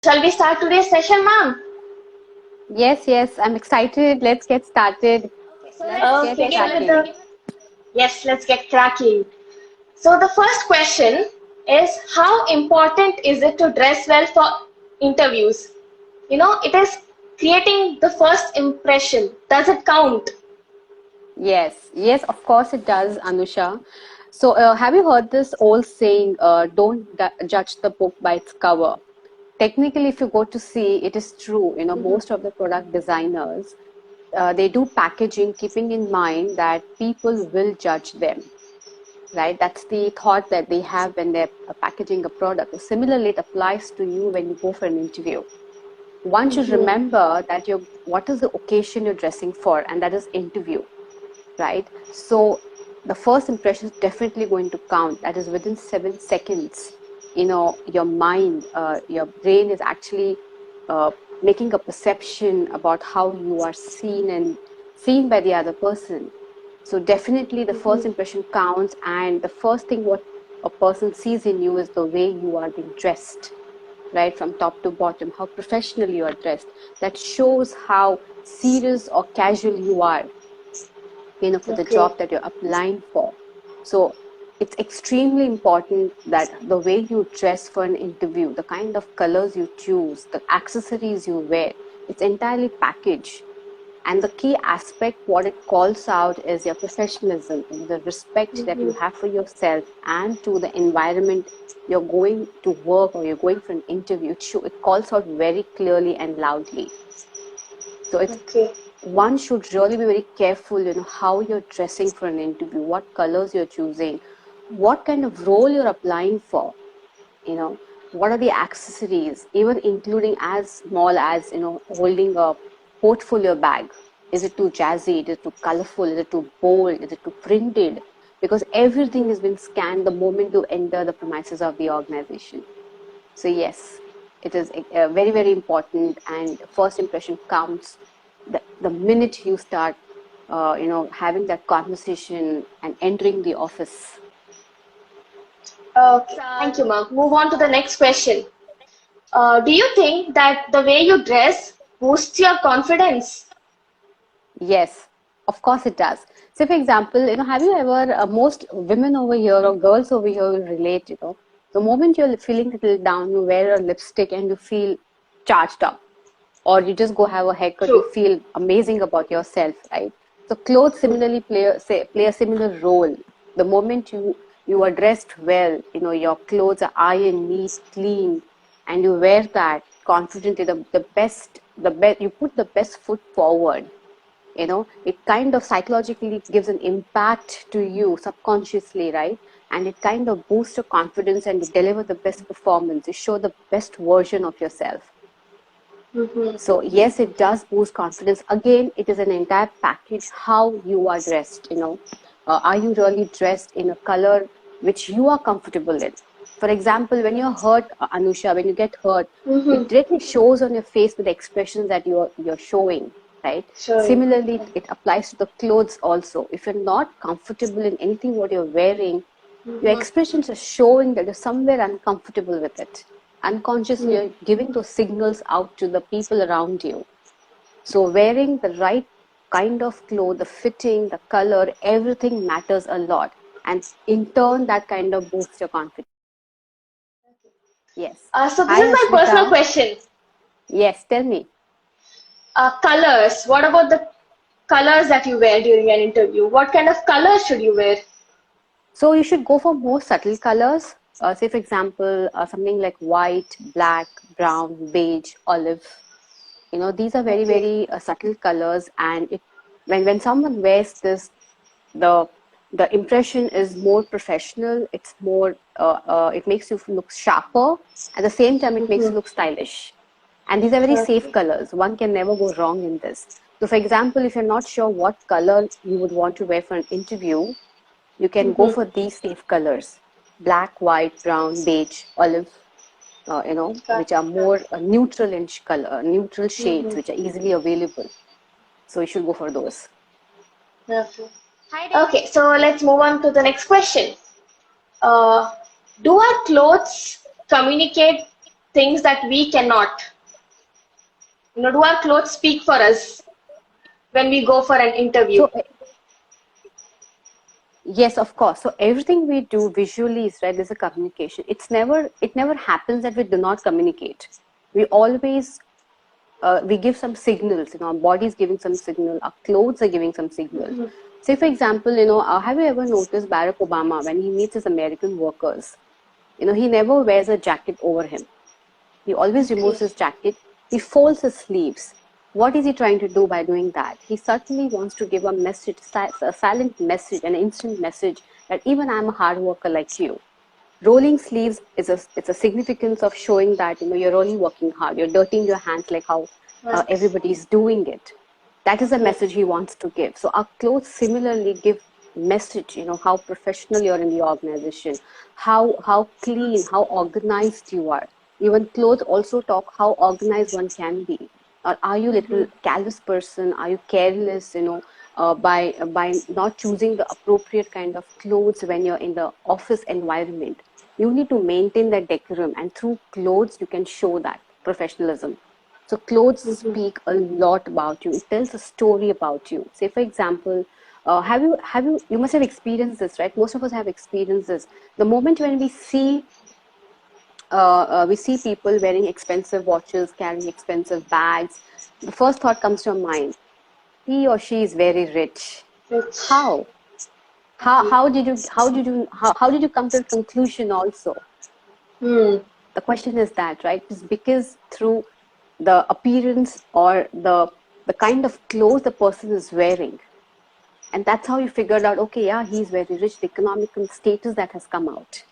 Shall we start today's session, ma'am? Yes, I'm excited. Let's get started. So Let's let's get begin with cracking. the yes. Let's get cracking. So the first question is, how important is it to dress well for interviews? It is creating the first impression. Does it count? Yes, of course it does, Anusha. So, have you heard this old saying, don't judge the book by its cover? Technically, if you go to see, it is true. Most of the product designers, they do packaging keeping in mind that people will judge them, right? That's the thought that they have when they're packaging a product. Similarly, it applies to you when you go for an interview. One should remember that what is the occasion you're dressing for, and that is interview, right? So the first impression is definitely going to count. That is within 7 seconds. Your mind, your brain is actually making a perception about how you are seen and seen by the other person. So definitely the first impression counts, and the first thing what a person sees in you is the way you are being dressed, right, from top to bottom, how professional you are dressed. That shows how serious or casual you are, for the Okay. job that you're applying for. So it's extremely important that the way you dress for an interview, the kind of colors you choose, the accessories you wear, it's entirely packaged. And the key aspect, what it calls out is your professionalism, the respect that you have for yourself and to the environment you're going to work or you're going for an interview. It calls out very clearly and loudly. So it's Okay. one should really be very careful, how you're dressing for an interview, what colors you're choosing, what kind of role you're applying for, what are the accessories, even including as small as, holding a portfolio bag. Is it too jazzy? Is it too colorful? Is it too bold? Is it too printed? Because everything has been scanned the moment you enter the premises of the organization. So yes, it is very, very important, and first impression counts. The minute you start, having that conversation and entering the office. Okay. Thank you, ma'am. Move on to the next question. Do you think that the way you dress boosts your confidence? Yes, of course it does. So, for example, have you ever, most women over here or girls over here will relate, the moment you're feeling a little down, you wear a lipstick and you feel charged up, or you just go have a haircut, you True. feel amazing about yourself, right? So clothes similarly play a similar role. The moment you are dressed well, your clothes are ironed, neat, clean, and you wear that confidently, the best you put the best foot forward. It kind of psychologically gives an impact to you subconsciously, right? And it kind of boosts your confidence, and you deliver the best performance, you show the best version of yourself. So yes, it does boost confidence. Again, it is an entire package how you are dressed. Are you really dressed in a color which you are comfortable in? For example, when you're hurt, Anusha, when you get hurt, it directly shows on your face with the expressions that you're showing, right? Showing. Similarly, it applies to the clothes also. If you're not comfortable in anything what you're wearing, your expressions are showing that you're somewhere uncomfortable with it. Unconsciously, you're giving those signals out to the people around you. So, wearing the right kind of clothes, the fitting, the color, everything matters a lot. And in turn, that kind of boosts your confidence. Yes. So this Hi, is my personal Ashmita. question. Yes, tell me. Colors. What about the colors that you wear during an interview? What kind of colors should you wear? So, you should go for more subtle colors. Say, for example, something like white, black, brown, beige, olive. These are very, Okay. very subtle colors, and when someone wears this, the the impression is more professional. It's more, it makes you look sharper. At the same time, it makes you look stylish. And these are very safe Okay. colors. One can never go wrong in this. So, for example, if you're not sure what color you would want to wear for an interview, you can go for these safe colors: black, white, brown, beige, olive, Got which are more neutral in color, neutral shades, which are easily available. So you should go for those. okay. Okay, so let's move on to the next question. Uh, do our clothes communicate things that we cannot? Do our clothes speak for us when we go for an interview? So yes, of course. So everything we do visually is right. There's a communication. It never happens that we do not communicate. We always we give some signals. Our body is giving some signal. Our clothes are giving some signal. Say, for example, have you ever noticed Barack Obama when he meets his American workers? He never wears a jacket over him. He always removes his jacket. He folds his sleeves. What is he trying to do by doing that? He certainly wants to give a message, a silent message, an instant message that even I'm a hard worker like you. Rolling sleeves is it's a significance of showing that you're really working hard. You're dirtying your hands like how Yes. everybody's doing it. That is a message he wants to give. So our clothes similarly give message. How professional you're in the organization, how clean, how organized you are. Even clothes also talk how organized one can be. Or are you a little careless person? Are you careless? By not choosing the appropriate kind of clothes when you're in the office environment. You need to maintain that decorum, and through clothes you can show that professionalism. So clothes speak a lot about you. It tells a story about you. Say, for example, you must have experienced this, right? Most of us have experienced this. The moment when we see people wearing expensive watches, carrying expensive bags, the first thought comes to your mind: he or she is very rich. Which, How? How did you come to a conclusion also? hmm, The question is that, right? It's because through the appearance or the kind of clothes the person is wearing. And that's how you figured out, okay, yeah, he's very rich, the economical status that has come out.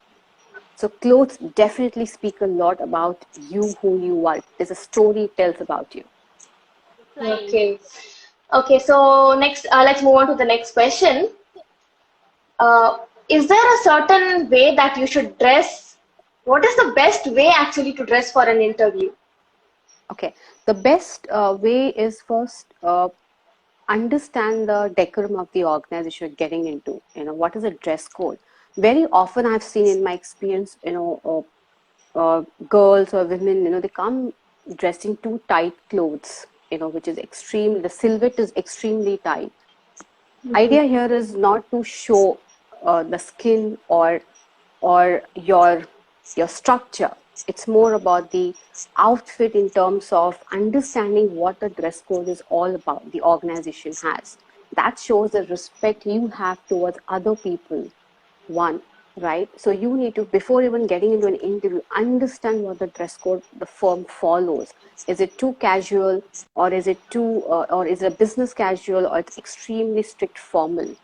So clothes definitely speak a lot about you, who you are. There's a story it tells about you. okay. Okay, so next, let's move on to the next question. Is there a certain way that you should dress? What is the best way actually to dress for an interview? Okay, the best way is first understand the decorum of the organization you're getting into. What is a dress code? Very often I've seen in my experience, girls or women, they come dressed in too tight clothes, which is extreme. The silhouette is extremely tight. Idea here is not to show the skin or your structure. It's more about the outfit in terms of understanding what the dress code is all about, the organization has. That shows the respect you have towards other people. One, right? So you need to, before even getting into an interview, understand what the dress code the firm follows. Is it too casual, or is it or is it a business casual, or it's extremely strict formal?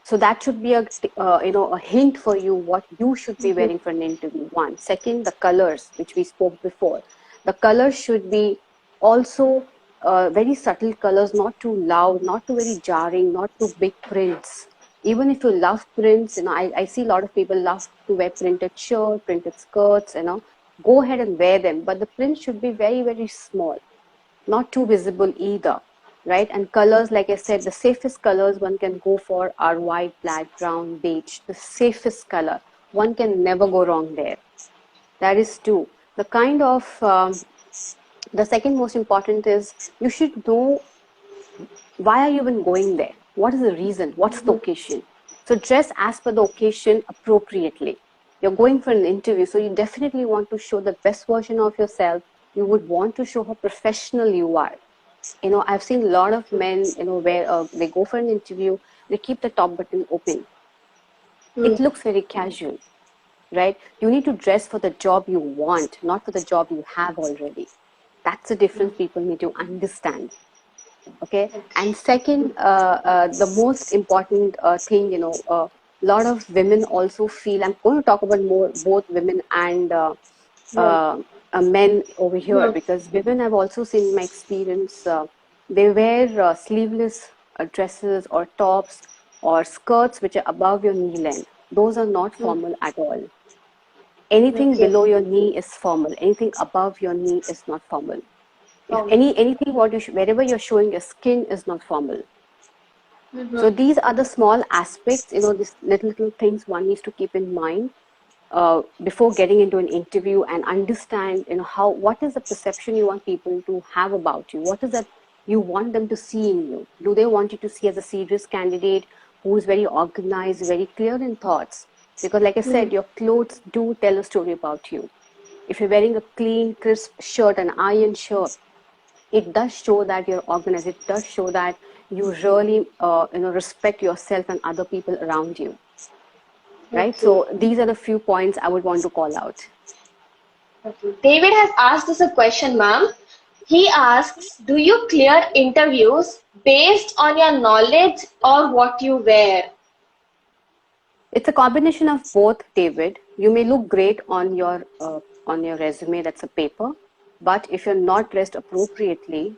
So that should be a hint for you what you should be wearing for an interview. One. Second, the colors, which we spoke before. The colors should be also very subtle colors, not too loud, not too very jarring, not too big prints. Even if you love prints, I see a lot of people love to wear printed shirt, printed skirts, go ahead and wear them. But the print should be very, very small, not too visible either, right? And colors, like I said, the safest colors one can go for are white, black, brown, beige. The safest color. One can never go wrong there. That is two. The kind of, the second most important is you should know why are you even going there? What is the reason? What's the occasion? So dress as per the occasion appropriately. You're going for an interview, so you definitely want to show the best version of yourself. You would want to show how professional you are. I've seen a lot of men, where they go for an interview, they keep the top button open. Hmm. It looks very casual, right? You need to dress for the job you want, not for the job you have already. That's the difference people need to understand. Okay. And second, the most important thing, a lot of women also feel, I'm going to talk about more both women and Hmm. uh, men over here, Hmm. because women, I've also seen in my experience, they wear sleeveless dresses or tops or skirts which are above your knee length. Those are not formal at all. Anything Okay. below your knee is formal. Anything above your knee is not formal. If Um, anything what wherever you're showing your skin is not formal. So these are the small aspects, these little things one needs to keep in mind. before getting into an interview and understand, what is the perception you want people to have about you? What is that you want them to see in you? Do they want you to see as a serious candidate who is very organized, very clear in thoughts? Because like I said, your clothes do tell a story about you. If you're wearing a clean, crisp shirt, an iron shirt, it does show that you're organized. It does show that you really, respect yourself and other people around you, right? Okay. So these are the few points I would want to call out. Okay. David has asked us a question, ma'am. He asks, do you clear interviews based on your knowledge or what you wear? It's a combination of both, David. You may look great on your resume, that's a paper, but if you're not dressed appropriately,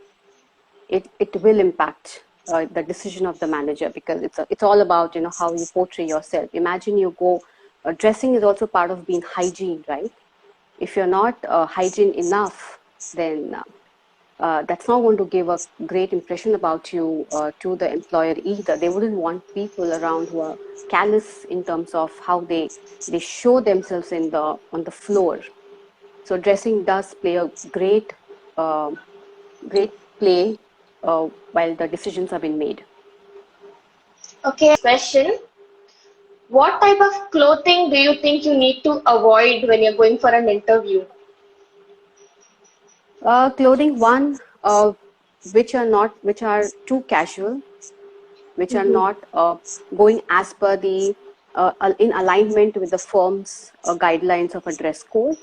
it will impact the decision of the manager, because it's all about how you portray yourself. Imagine you go, dressing is also part of being hygiene, right? If you're not hygiene enough, then that's not going to give a great impression about you to the employer either. They wouldn't want people around who are callous in terms of how they show themselves on the floor. So dressing does play a uh, great play while the decisions are being made. Okay, question. What type of clothing do you think you need to avoid when you're going for an interview? Clothing, one, which are too casual, which are not going as per the in alignment with the firm's guidelines of a dress code,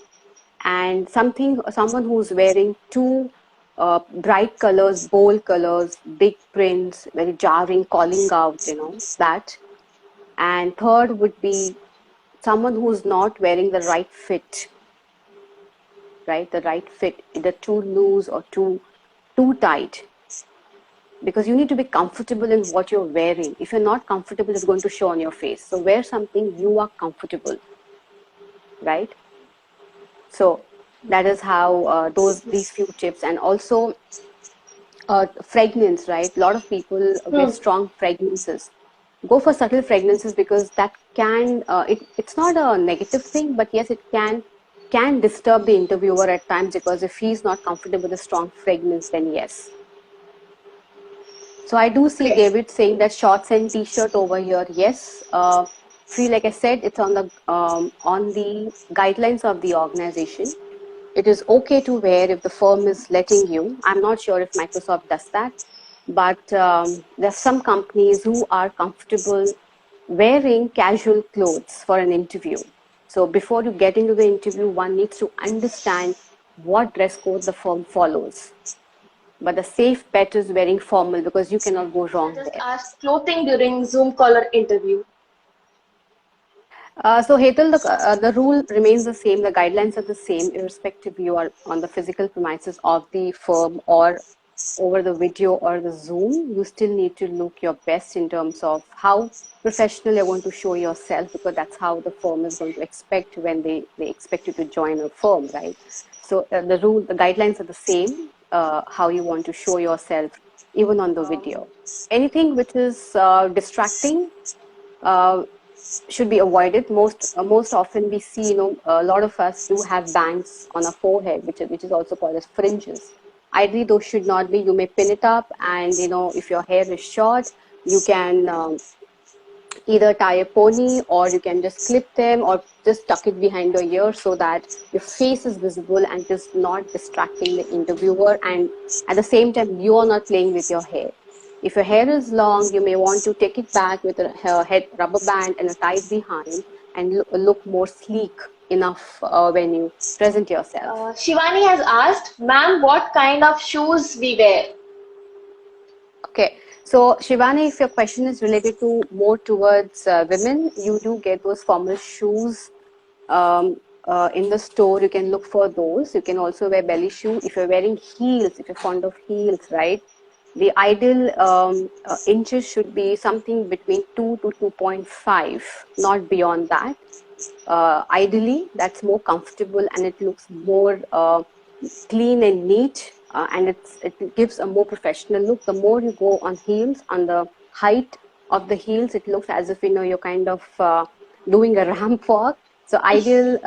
and someone who's wearing too bright colors, bold colors, big prints, very jarring, calling out, that. And third would be someone who's not wearing the right fit, right? The right fit, either too loose or too tight, because you need to be comfortable in what you're wearing. If you're not comfortable, it's going to show on your face. So wear something you are comfortable, right? So that is how these few tips. And also fragrance, right? A lot of people wear Hmm. strong fragrances. Go for subtle fragrances, because that it's not a negative thing, but yes, it can disturb the interviewer at times, because if he's not comfortable with a strong fragrance, then yes. So I do see Okay. David saying that shorts and t-shirt over here. Yes, free. Like I said, it's on the guidelines of the organization. It is okay to wear if the firm is letting you. I'm not sure if Microsoft does that, but there are some companies who are comfortable wearing casual clothes for an interview. So before you get into the interview, one needs to understand what dress code the firm follows. But the safe bet is wearing formal, because you cannot go wrong Just there. asked clothing during Zoom call or interview. So Hetal, the rule remains the same. The guidelines are the same, irrespective you are on the physical premises of the firm or over the video or the Zoom. You still need to look your best in terms of how professional you're going to show yourself, because that's how the firm is going to expect when they expect you to join a firm, right? So the guidelines are the same, how you want to show yourself, even on the video. Anything which is distracting uh, should be avoided. Most often we see, a lot of us do have bangs on our forehead, which is also called as fringes. Ideally, those should not be. You may pin it up, and if your hair is short, you can either tie a pony, or you can just clip them, or just tuck it behind your ear, so that your face is visible and just not distracting the interviewer, and at the same time you are not playing with your hair. If your hair is long, you may want to take it back with a head rubber band and a tie it behind, and look more sleek enough when you present yourself. Shivani has asked, ma'am, what kind of shoes we wear? Okay, so Shivani, if your question is related to more towards women, you do get those formal shoes in the store. You can look for those. You can also wear belly shoe. If you're wearing heels, if you're fond of heels, right? The ideal inches should be something between 2 to 2.5, not beyond that. Ideally, that's more comfortable, and it looks more clean and neat, and it gives a more professional look. The more you go on heels, on the height of the heels, it looks as if you're kind of doing a ramp walk. So ideal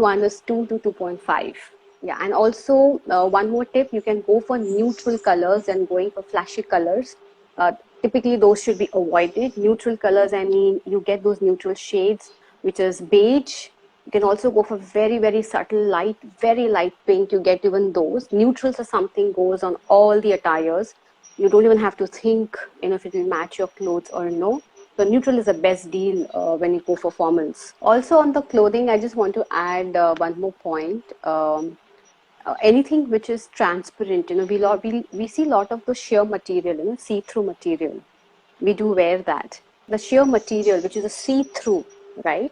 one is 2 to 2.5. Yeah, and also one more tip, you can go for neutral colors and going for flashy colors. Uh, Typically, those should be avoided. Neutral colors, I mean, you get those neutral shades, which is beige. You can also go for very, very subtle light, very light pink. You get even those. Neutrals are something goes on all the attires. You don't even have to think, if it will match your clothes or no. So neutral is the best deal when you go for formals. Also on the clothing, I just want to add one more point. Anything which is transparent, we see a lot of the sheer material, see-through material. We do wear that. The sheer material, which is a see-through, right?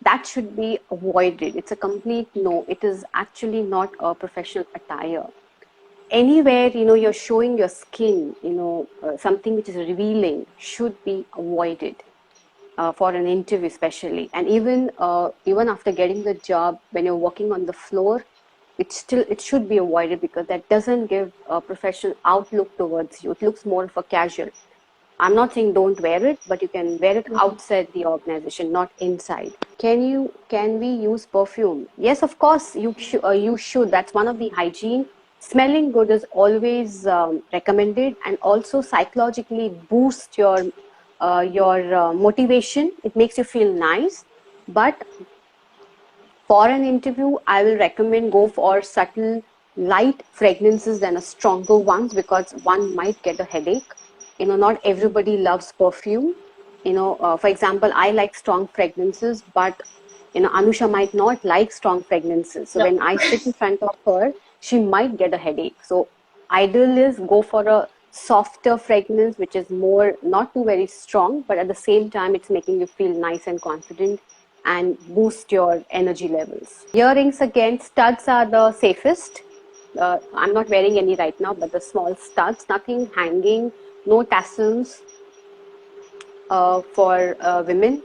That should be avoided. It's a complete no. It is actually not a professional attire. Anywhere, you're showing your skin, something which is revealing should be avoided for an interview especially. And even after getting the job, when you're working on the floor, it should be avoided because that doesn't give a professional outlook towards you. It looks more of a casual. I'm not saying don't wear it, but you can wear it outside the organization, not inside. Can we use perfume? Yes, of course, you should. That's one of the hygiene. Smelling good is always recommended, and also psychologically boost your motivation. It makes you feel nice. But for an interview, I will recommend go for subtle, light fragrances than a stronger ones because one might get a headache. Not everybody loves perfume. For example, I like strong fragrances, but Anusha might not like strong fragrances. So when I sit in front of her, she might get a headache. So ideal is go for a softer fragrance, which is more not too very strong, but at the same time, it's making you feel nice and confident and boost your energy levels. Earrings again, studs are the safest. I'm not wearing any right now, but the small studs, nothing hanging, no tassels for women.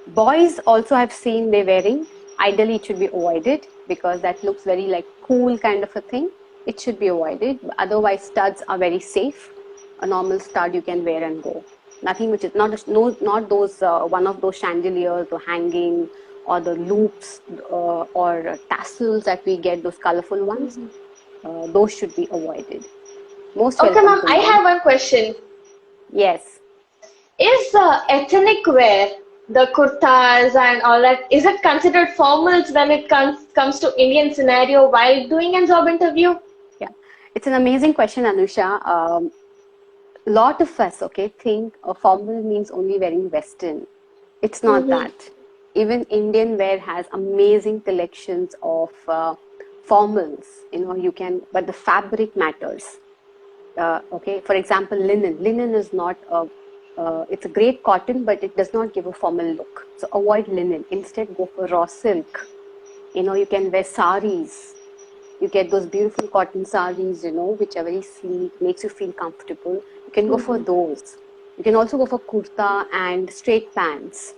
Boys also I've seen they wearing. Ideally, it should be avoided because that looks very like cool kind of a thing. It should be avoided. Otherwise, studs are very safe. A normal stud you can wear and go. Nothing which is not those one of those chandeliers or hanging or the loops or tassels that we get, those colorful ones. Those should be avoided. Most Okay, welcome ma'am, to I you. have one question. Yes. Is ethnic wear, the kurtas and all that, is it considered formals when it comes to Indian scenario while doing a job interview? Yeah, it's an amazing question, Anusha. Lot of us, think formal means only wearing Western. It's not that. Even Indian wear has amazing collections of formals. But the fabric matters. For example, linen. Linen is not it's a great cotton, but it does not give a formal look. So avoid linen. Instead, go for raw silk. You can wear saris. You get those beautiful cotton saris, which are very sleek, makes you feel comfortable. You can go for those. You can also go for kurta and straight pants.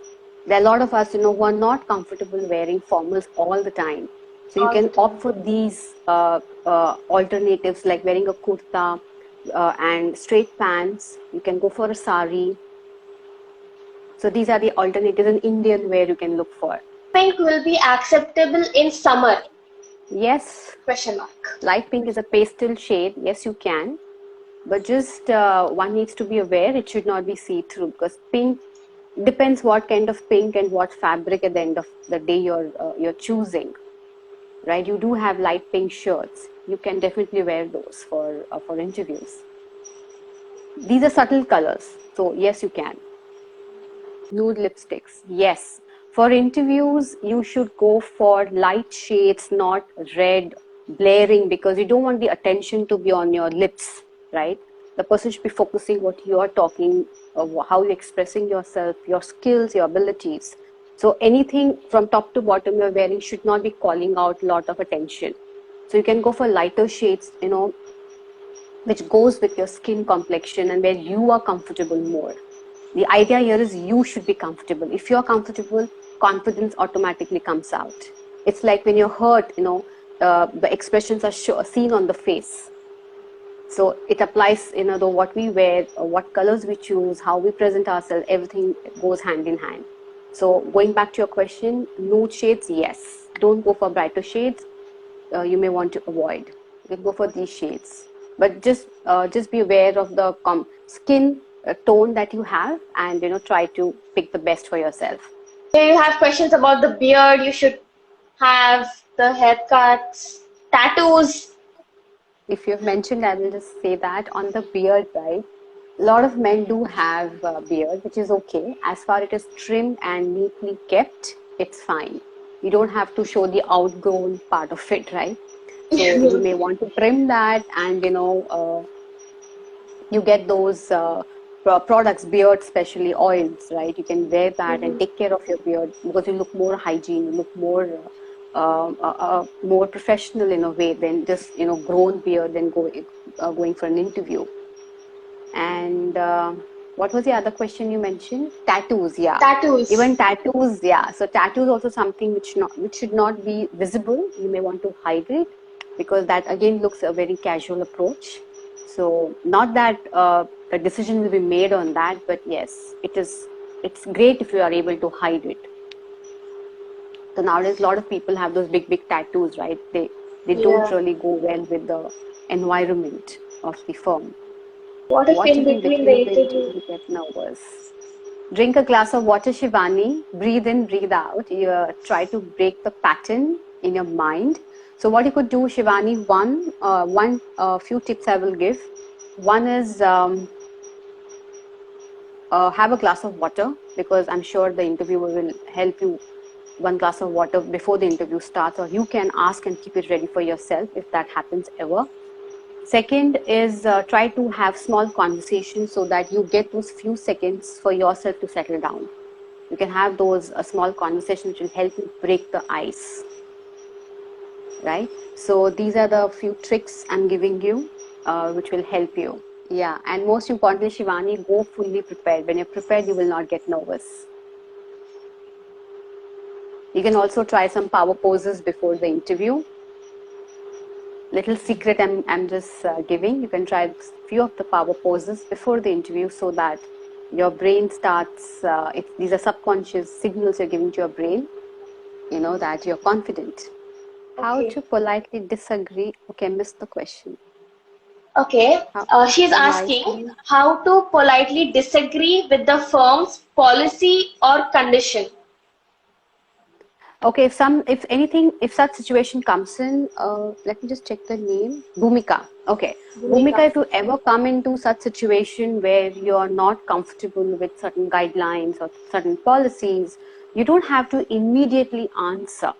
There are a lot of us, who are not comfortable wearing formals all the time. So you can opt for these alternatives like wearing a kurta and straight pants. You can go for a sari. So these are the alternatives in Indian wear you can look for. Pink will be acceptable in summer? Yes. Question mark. Light pink is a pastel shade. Yes, you can. But just one needs to be aware it should not be see-through because pink depends what kind of pink and what fabric at the end of the day you're choosing, right? You do have light pink shirts. You can definitely wear those for interviews. These are subtle colors, so yes, you can. Nude lipsticks, yes. For interviews, you should go for light shades, not red, blaring, because you don't want the attention to be on your lips, right? The person should be focusing what you are talking, how you're expressing yourself, your skills, your abilities. So anything from top to bottom you're wearing should not be calling out a lot of attention. So you can go for lighter shades, which goes with your skin complexion and where you are comfortable more. The idea here is you should be comfortable. If you're comfortable, confidence automatically comes out. It's like when you're hurt, the expressions are seen on the face. So it applies, what we wear, what colors we choose, how we present ourselves, everything goes hand in hand. So going back to your question, nude shades, yes. Don't go for brighter shades. You may want to avoid. You can go for these shades, but just be aware of the skin tone that you have, and try to pick the best for yourself. Here you have questions about the beard you should have, the haircuts, tattoos. If you've mentioned, I will just say that on the beard, right? A lot of men do have beard, which is okay. As far as it is trimmed and neatly kept, it's fine. You don't have to show the outgrown part of it, right? So you may want to trim that, and you get those products, beard, especially oils, right? You can wear that and take care of your beard because you look more hygiene, you look more professional in a way than just grown beard and going for an interview. And what was the other question you mentioned? Tattoos, yeah. Tattoos. Even tattoos, yeah. So tattoos also something which should not be visible. You may want to hide it because that again looks a very casual approach. So not that a decision will be made on that, but yes, it's great if you are able to hide it. So nowadays a lot of people have those big tattoos, right? They don't really go well with the environment of the firm. What if in Watching between the interview? you get nervous. Drink a glass of water, Shivani. Breathe in, breathe out. You try to break the pattern in your mind. So what you could do, Shivani, one few tips I will give. One is have a glass of water, because I'm sure the interviewer will help you one glass of water before the interview starts, or you can ask and keep it ready for yourself if that happens ever. Second is try to have small conversations so that you get those few seconds for yourself to settle down. You can have those small conversations which will help you break the ice, right? So these are the few tricks I'm giving you which will help you. Yeah, and most importantly, Shivani, go fully prepared. When you're prepared, you will not get nervous. You can also try some power poses before the interview. Little secret I'm just giving. You can try a few of the power poses before the interview so that your brain starts, these are subconscious signals you're giving to your brain, that you're confident. How to politely disagree? Okay, I missed the question. Okay, she's asking how to politely disagree with the firm's policy or condition. Okay, if such situation comes in, let me just check the name. Bhumika. Okay, Bhumika, if you ever come into such situation where you're not comfortable with certain guidelines or certain policies, you don't have to immediately answer.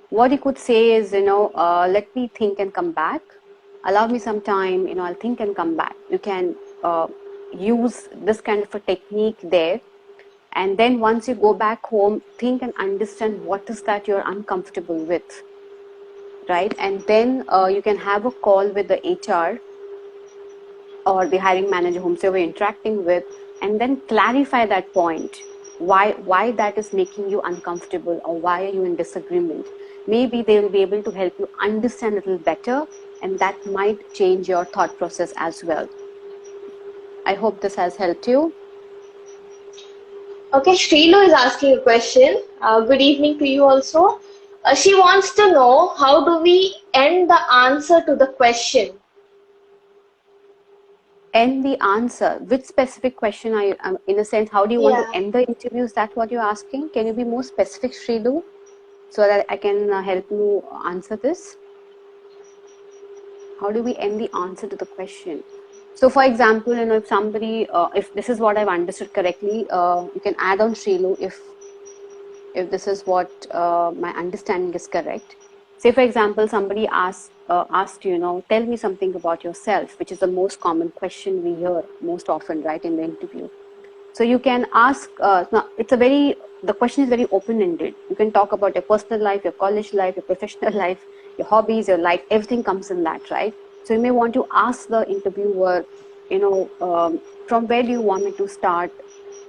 What you could say is, let me think and come back. Allow me some time, I'll think and come back. You can use this kind of a technique there. And then once you go back home, think and understand what is that you're uncomfortable with, right? And then you can have a call with the HR or the hiring manager whom you're interacting with, and then clarify that point. Why that is making you uncomfortable, or why are you in disagreement? Maybe they will be able to help you understand a little better, and that might change your thought process as well. I hope this has helped you. Okay, Shrilo is asking a question. Good evening to you also. She wants to know, how do we end the answer to the question? End the answer. Which specific question are you, in a sense, how do you want to end the interview? Is that what you're asking? Can you be more specific, Shrilu, so that I can help you answer this? How do we end the answer to the question? So for example, if somebody, if this is what I've understood correctly, you can add on, Shrilu, if this is what my understanding is correct. Say for example, somebody asked you, tell me something about yourself, which is the most common question we hear most often, right, in the interview. So you can ask, the question is very open-ended. You can talk about your personal life, your college life, your professional life, your hobbies, your life, everything comes in that, right? So you may want to ask the interviewer, from where do you want me to start?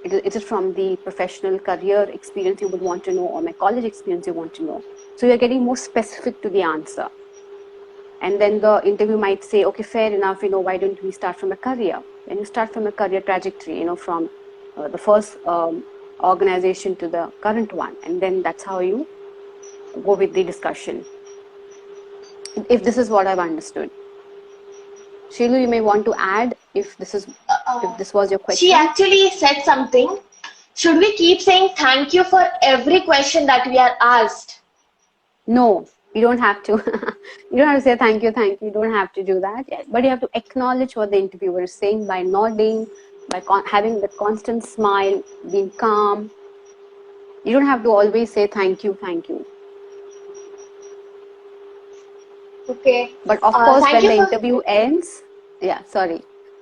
Is it from the professional career experience you would want to know, or my college experience you want to know? So you're getting more specific to the answer. And then the interview might say, okay, fair enough, why don't we start from a career? When you start from a career trajectory, from the first organization to the current one, and then that's how you go with the discussion. If this is what I've understood. Sheelu, you may want to add if this was your question. She actually said something. Should we keep saying thank you for every question that we are asked? No, you don't have to. You don't have to say thank you. You don't have to do that. But you have to acknowledge what the interviewer is saying by nodding, by having that constant smile, being calm. You don't have to always say thank you. Okay. But of course, when the interview ends,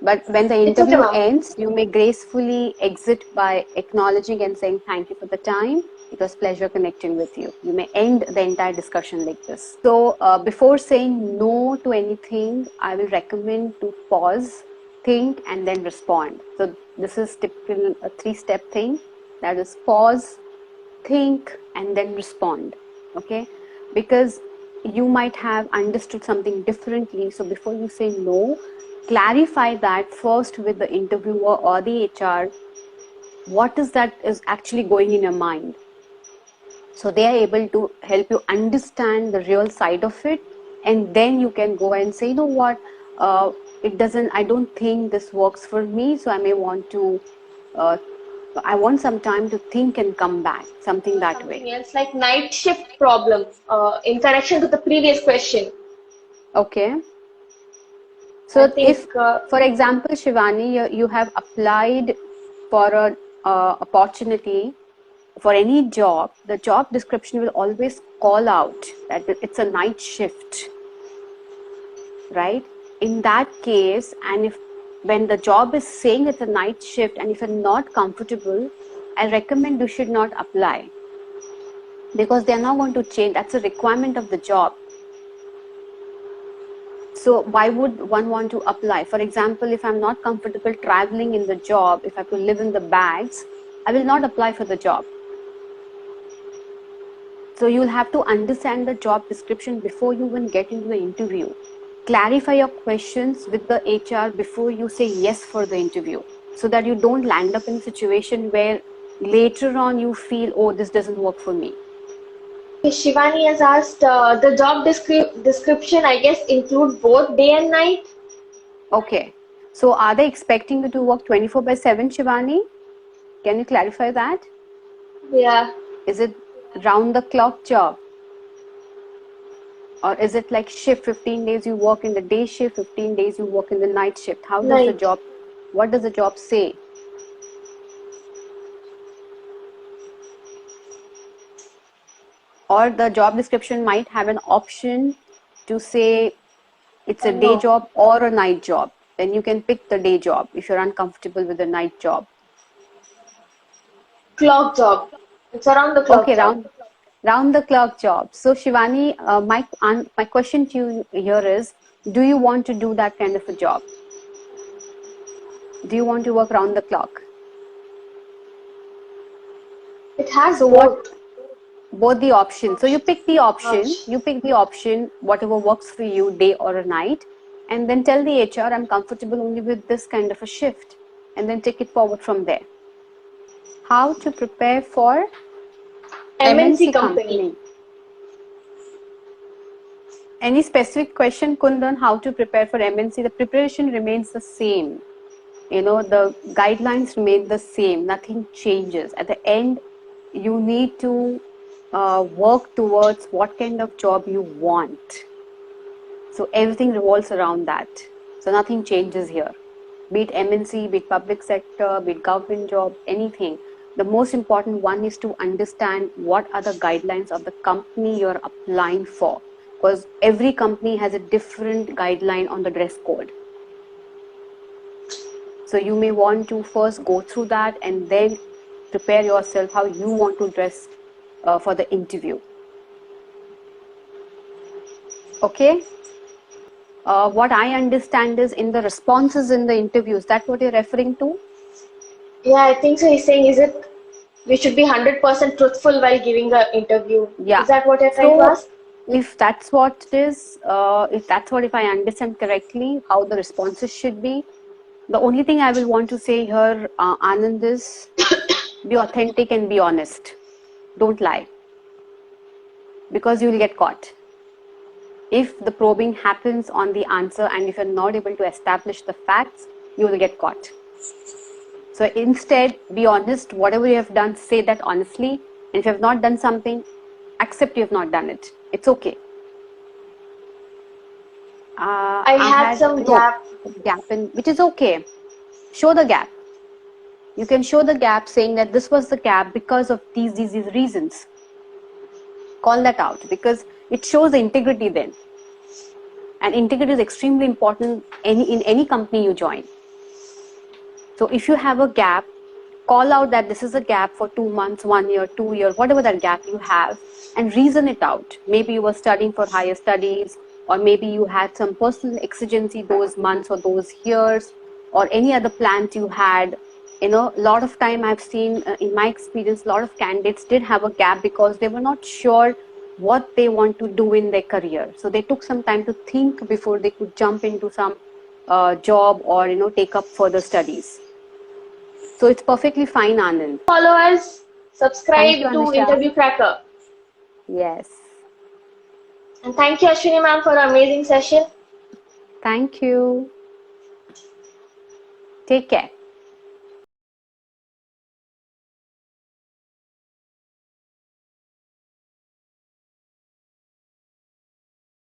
but when the interview ends, you may gracefully exit by acknowledging and saying thank you for the time. It was a pleasure connecting with you. You may end the entire discussion like this. So before saying no to anything, I will recommend to pause, think, and then respond. So this is typical a 3-step thing. That is pause, think, and then respond. Okay? Because you might have understood something differently. So before you say no, clarify that first with the interviewer or the HR. What is that is actually going in your mind? So they are able to help you understand the real side of it, and then you can go and say, you know what, I don't think this works for me, so I may want to I want some time to think and come back, something that way. Something else like night shift problem in connection to the previous question. Okay. So if, for example, Shivani, you have applied for an opportunity for any job, the job description will always call out that it's a night shift, right? In that case, and when the job is saying it's a night shift, and if you're not comfortable, I recommend you should not apply, because they're not going to change. That's a requirement of the job. So why would one want to apply? For example, if I'm not comfortable traveling in the job, if I have to live in the bags, I will not apply for the job. So you'll have to understand the job description before you even get into the interview. Clarify your questions with the HR before you say yes for the interview, so that you don't land up in a situation where later on you feel, oh, this doesn't work for me. Shivani has asked, the job description, I guess, include both day and night? Okay. So are they expecting you to work 24/7, Shivani? Can you clarify that? Yeah. Is it round the clock job? Or is it like shift, 15 days you work in the day shift, 15 days you work in the night shift? How does the job, what does the job say? Or the job description might have an option to say it's a day job or a night job. Then you can pick the day job if you're uncomfortable with the night job. Clock job. It's around the clock job. Okay, round the clock job. So Shivani, my question to you here is, do you want to do that kind of a job? Do you want to work round the clock? It has both the options. So you pick the option, whatever works for you, day or a night, and then tell the HR, I'm comfortable only with this kind of a shift, and then take it forward from there. How to prepare for MNC company? Any specific question, Kundan, how to prepare for MNC? The preparation remains the same. You know, the guidelines remain the same. Nothing changes. At the end, you need to work towards what kind of job you want. So everything revolves around that. So nothing changes here. Be it MNC, be it public sector, be it government job, anything. The most important one is to understand what are the guidelines of the company you're applying for. Because every company has a different guideline on the dress code. So you may want to first go through that and then prepare yourself how you want to dress for the interview. Okay? What I understand is in the responses in the interviews, that's what you're referring to? Yeah, I think so. He's saying, we should be 100% truthful while giving the interview. Yeah. Is that what you're trying to ask? If that's what it is, if I understand correctly, how the responses should be, the only thing I will want to say here, Anand, is Be authentic and be honest. Don't lie, because you will get caught. If the probing happens on the answer and if you're not able to establish the facts, you will get caught. So instead, be honest. Whatever you have done, say that honestly. And if you have not done something, accept you have not done it. It's okay. I had some gap. Which is okay. Show the gap. You can show the gap saying that this was the gap because of these reasons. Call that out, because it shows the integrity then. And integrity is extremely important in any company you join. So if you have a gap, call out that this is a gap for 2 months, 1 year, 2 years, whatever that gap you have, and reason it out. Maybe you were studying for higher studies, or maybe you had some personal exigency those months or those years, or any other plans you had. A lot of time I've seen in my experience, a lot of candidates did have a gap because they were not sure what they want to do in their career. So they took some time to think before they could jump into some job or take up further studies. So it's perfectly fine, Anand. Follow us, Thank you, subscribe to Anusha. Interview Cracker. Yes. And thank you, Ashwini ma'am, for an amazing session. Thank you. Take care.